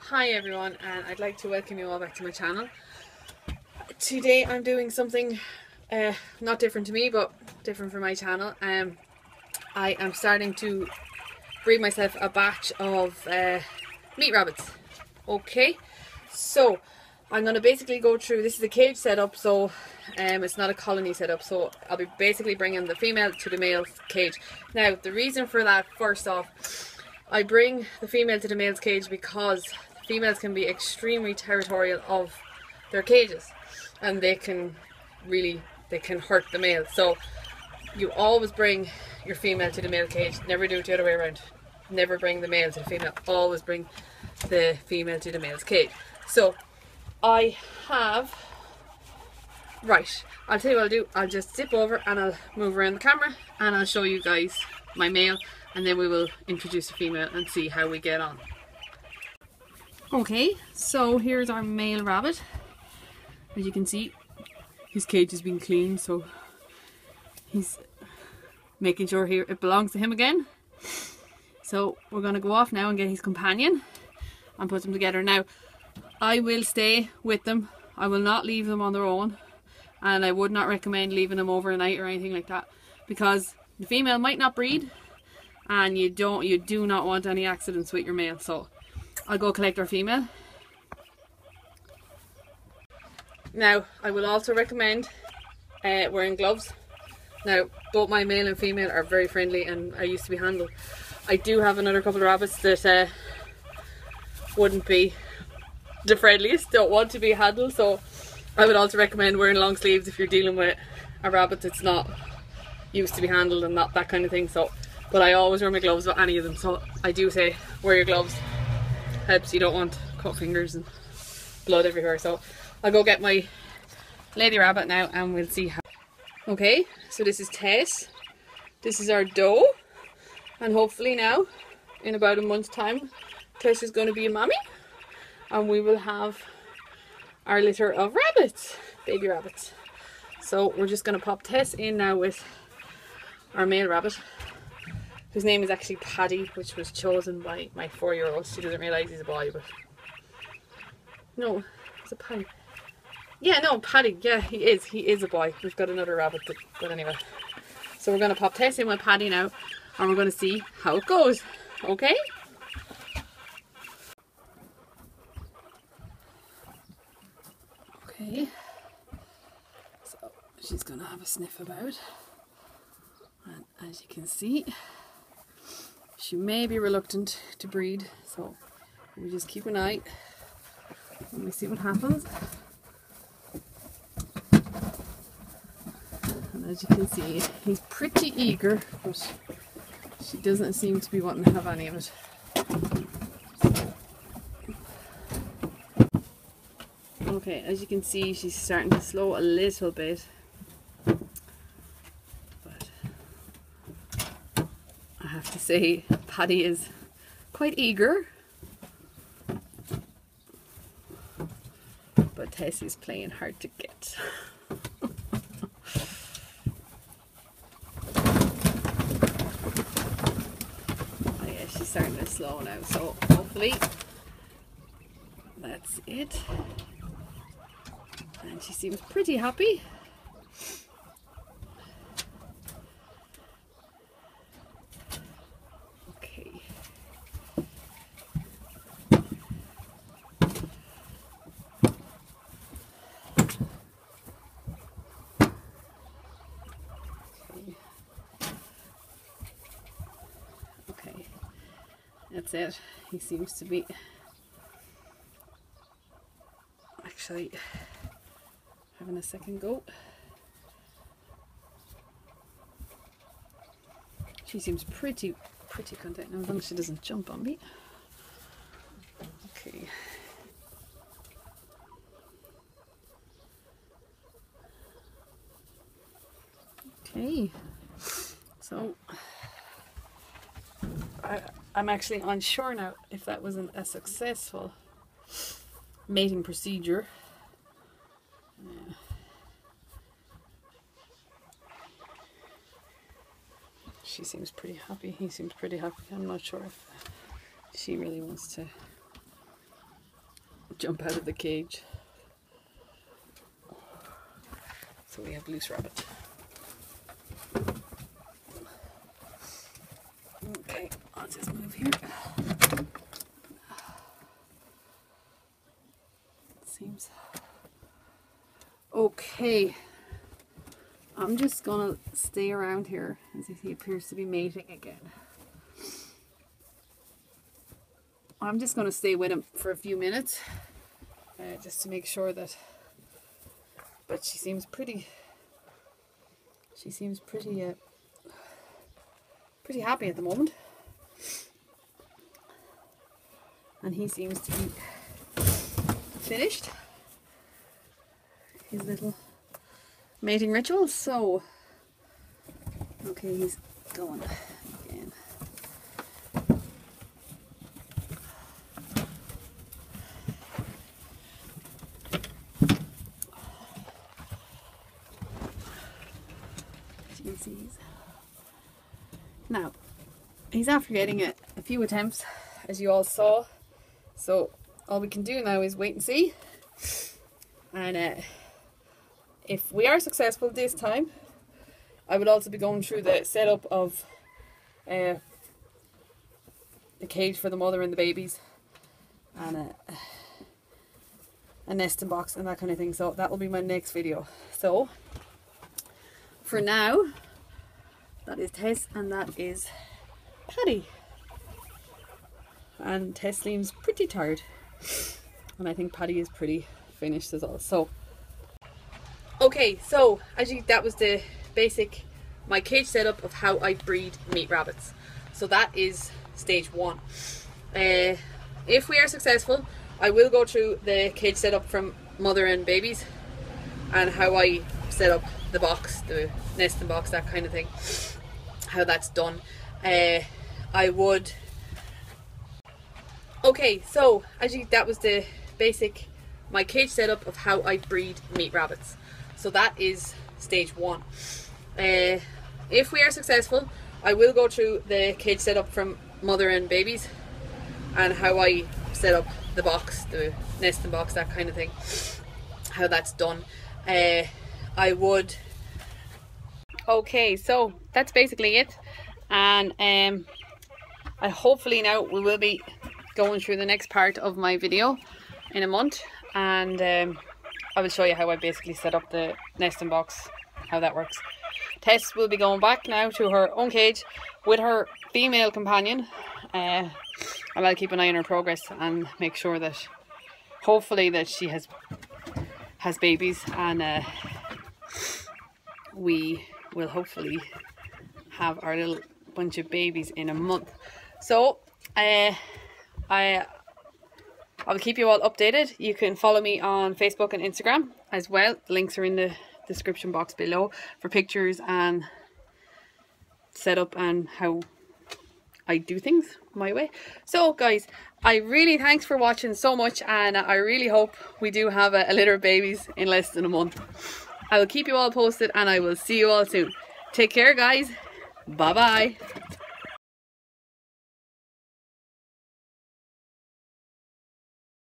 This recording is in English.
Hi everyone, and I'd like to welcome you all back to my channel. Today I'm doing something not different to me, but different for my channel. I am starting to breed myself a batch of meat rabbits. Okay, so I'm going to basically go through, this is a cage setup, so it's not a colony setup, so I'll be basically bringing the female to the male's cage. Now the reason for that, first off, I bring the female to the male's cage because females can be extremely territorial of their cages, and they can hurt the male. So you always bring your female to the male cage, never do it the other way around. Never bring the male to the female, always bring the female to the male's cage. So I have, right, I'll tell you what I'll do. I'll just zip over and I'll move around the camera and I'll show you guys my male, and then we will introduce the female and see how we get on. Okay, so here's our male rabbit. As you can see, his cage has been cleaned, so he's making sure it belongs to him again. So we're going to go off now and get his companion and put them together. Now, I will stay with them. I will not leave them on their own, and I would not recommend leaving them overnight or anything like that, because the female might not breed, and you do not want any accidents with your male. So I'll go collect our female. Now I will also recommend wearing gloves. Now both my male and female are very friendly and are used to be handled. I do have another couple of rabbits that wouldn't be the friendliest, don't want to be handled, so I would also recommend wearing long sleeves if you're dealing with a rabbit that's not used to be handled and not that kind of thing. So, but I always wear my gloves with any of them, so I do say wear your gloves. Helps, you don't want cut fingers and blood everywhere. So I'll go get my lady rabbit now and we'll see how. Okay, so this is Tess. This is our doe, and hopefully now in about a month's time Tess is going to be a mommy and we will have our litter of rabbits, baby rabbits. So we're just going to pop Tess in now with our male rabbit, whose name is actually Paddy, which was chosen by my 4-year-old. She doesn't realise he's a boy, but no, it's a Paddy. Yeah, no, Paddy. Yeah, he is a boy. We've got another rabbit, but anyway. So we're going to pop Tess in with Paddy now, and we're going to see how it goes. Okay? Okay. So she's going to have a sniff about, and as you can see, she may be reluctant to breed, so we just keep an eye and we see what happens. And as you can see, he's pretty eager, but she doesn't seem to be wanting to have any of it. Okay, as you can see, she's starting to slow a little bit. I have to say, Paddy is quite eager, but Tessie's playing hard to get. Oh yeah, she's starting to slow now, so hopefully that's it. And she seems pretty happy. Okay, that's it. He seems to be actually having a second go. She seems pretty content now, as long as she doesn't jump on me. Okay. Okay, so I'm actually unsure now if that wasn't a successful mating procedure. She seems pretty happy. He seems pretty happy. I'm not sure if she really wants to jump out of the cage. So we have loose rabbit. Okay, let's just move here. Seems okay. I'm just gonna stay around here as he appears to be mating again. I'm just gonna stay with him for a few minutes, just to make sure that. But she seems pretty. She seems pretty happy at the moment, and he seems to be finished his little mating ritual. So okay, he's going again. As you can see, now he's after getting a few attempts, as you all saw, so all we can do now is wait and see. And if we are successful this time, I will also be going through the setup of the cage for the mother and the babies, and a nesting box and that kind of thing. So that will be my next video. So for now, that is Tess and that is Paddy. And Tess seems pretty tired, and I think Paddy is pretty finished as well. So okay, so that was the basic my cage setup of how I breed meat rabbits. So that is stage 1. If we are successful, I will go through the cage setup from mother and babies and how I set up the box, the nesting box, that kind of thing, how that's done. Okay, so that was the basic my cage setup of how I breed meat rabbits. So that is stage 1. If we are successful, I will go through the cage setup from mother and babies and how I set up the box, the nesting box, that kind of thing, how that's done. Okay, so that's basically it, and I hopefully now we will be going through the next part of my video in a month, and I will show you how I basically set up the nesting box, how that works. Tess will be going back now to her own cage with her female companion, and I'll keep an eye on her progress and make sure that hopefully that she has babies, and we will hopefully have our little bunch of babies in a month. So I will keep you all updated. You can follow me on Facebook and Instagram as well. The links are in the description box below for pictures and setup and how I do things my way. So guys, I really thanks for watching so much, and I really hope we do have a litter of babies in less than a month. I will keep you all posted, and I will see you all soon. Take care guys. Bye bye.